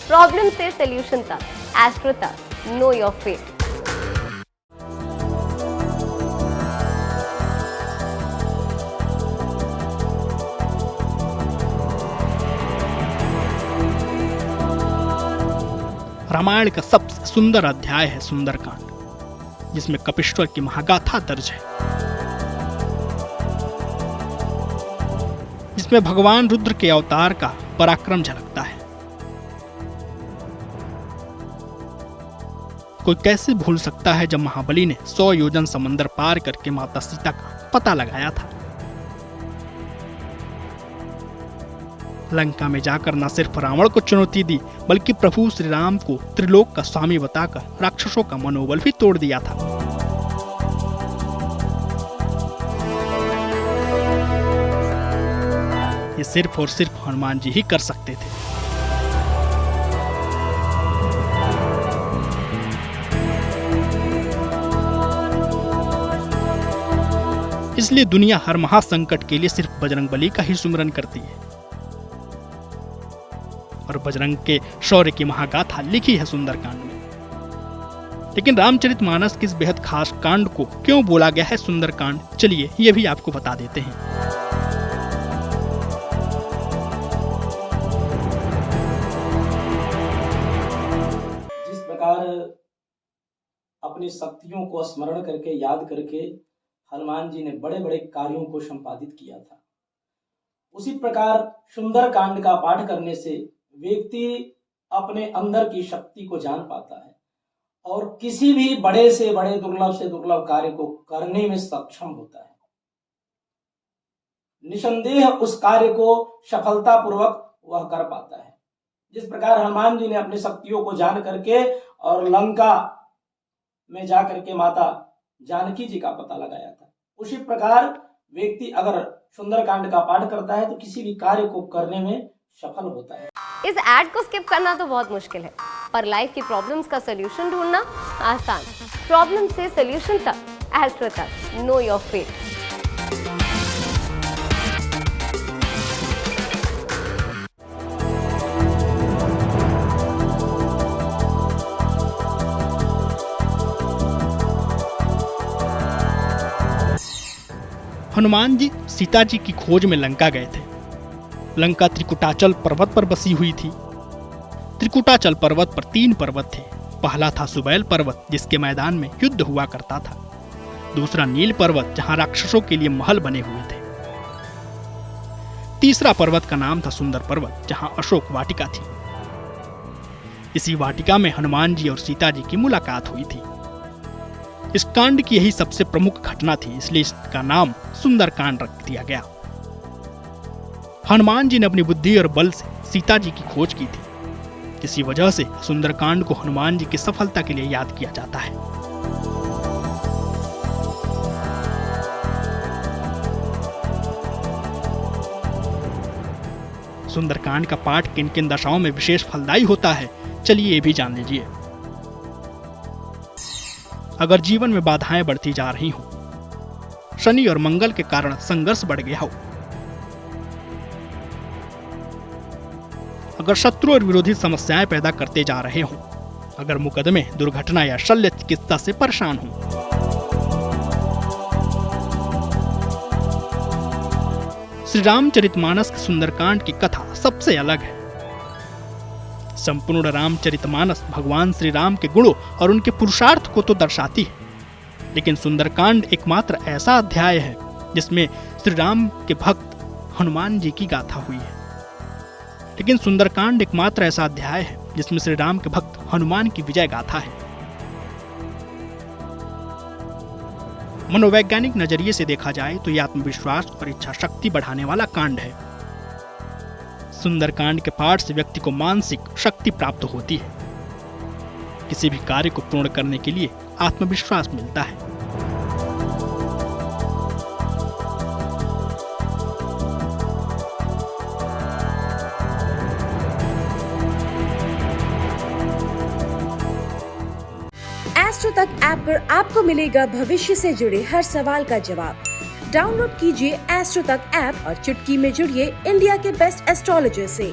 Problem से solution तक, astro तक, नो योर फेट। रामायण का सबसे सुंदर अध्याय है सुंदरकांड, जिसमें कपिश्वर की महागाथा दर्ज है, जिसमें भगवान रुद्र के अवतार का पराक्रम झलकता है। कोई कैसे भूल सकता है जब महाबली ने 100 योजन समंदर पार करके माता सीता का पता लगाया था। लंका में जाकर न सिर्फ रावण को चुनौती दी, बल्कि प्रभु श्री राम को त्रिलोक का स्वामी बताकर राक्षसों का मनोबल भी तोड़ दिया था। ये सिर्फ और सिर्फ हनुमान जी ही कर सकते थे। इसलिए दुनिया हर महासंकट के लिए सिर्फ बजरंगबली का ही सुमिरन करती है, और बजरंग के शौर्य की महागाथा लिखी है सुंदरकांड में। लेकिन रामचरितमानस के इस बेहद खास कांड को क्यों बोला गया है सुंदरकांड, चलिए ये भी आपको बता देते हैं। जिस प्रकार अपनी शक्तियों को स्मरण करके, याद करके हनुमान जी ने बड़े बड़े कार्यों को संपादित किया था, उसी प्रकार सुंदरकांड का पाठ करने से व्यक्ति अपने अंदर की शक्ति को जान पाता है और किसी भी बड़े से दुर्लभ कार्य को करने में सक्षम होता है। निसंदेह उस कार्य को सफलतापूर्वक वह कर पाता है। जिस प्रकार हनुमान जी ने अपनी शक्तियों को जान करके और लंका में जाकर के माता जानकी जी का पता लगाया था, उसी प्रकार व्यक्ति अगर सुंदरकांड का पाठ करता है तो किसी भी कार्य को करने में सफल होता है। इस ऐड को स्किप करना तो बहुत मुश्किल है, पर लाइफ की प्रॉब्लम्स का सोल्यूशन ढूंढना आसान। प्रॉब्लम से सोल्यूशन तक, एस्ट्रो तक, know your fate. Hanuman ji Sita ji की खोज में लंका गए थे। लंका त्रिकुटाचल पर्वत पर बसी हुई थी। त्रिकुटाचल पर्वत पर 3 पर्वत थे। पहला था सुबैल पर्वत, जिसके मैदान में युद्ध हुआ करता था। दूसरा नील पर्वत, जहां राक्षसों के लिए महल बने हुए थे। तीसरा पर्वत का नाम था सुंदर पर्वत, जहां अशोक वाटिका थी। इसी वाटिका में हनुमान जी और सीता जी की मुलाकात हुई थी। इस कांड की यही सबसे प्रमुख घटना थी, इसलिए इसका नाम सुंदरकांड रख दिया गया। हनुमान जी ने अपनी बुद्धि और बल से सीता जी की खोज की थी। इसी वजह से सुंदरकांड को हनुमान जी की सफलता के लिए याद किया जाता है। सुंदरकांड का पाठ किन किन दशाओं में विशेष फलदायी होता है, चलिए ये भी जान लीजिए। अगर जीवन में बाधाएं बढ़ती जा रही हो, शनि और मंगल के कारण संघर्ष बढ़ गया हो, अगर शत्रु और विरोधी समस्याएं पैदा करते जा रहे हो, अगर मुकदमे, दुर्घटना या शल्य चिकित्सा से परेशान हो, श्री रामचरितमानस के सुंदरकांड की कथा सबसे अलग है। संपूर्ण रामचरितमानस भगवान श्री राम के गुणों और उनके पुरुषार्थ को तो दर्शाती है, लेकिन सुंदरकांड एकमात्र ऐसा अध्याय है जिसमें श्री राम के भक्त हनुमान जी की गाथा हुई है। लेकिन सुंदरकांड एकमात्र ऐसा अध्याय है जिसमें श्री राम के भक्त हनुमान की विजय गाथा है। मनोवैज्ञानिक नजरिए से देखा जाए तो यह आत्मविश्वास और इच्छा शक्ति बढ़ाने वाला कांड है। सुंदरकांड के पाठ से व्यक्ति को मानसिक शक्ति प्राप्त होती है। किसी भी कार्य को पूर्ण करने के लिए आत्मविश्वास मिलता है। एस्ट्रो तक ऐप पर आपको मिलेगा भविष्य से जुड़े हर सवाल का जवाब। डाउनलोड कीजिए एस्ट्रो तक ऐप और चुटकी में जुड़िए इंडिया के बेस्ट एस्ट्रोलॉजर से।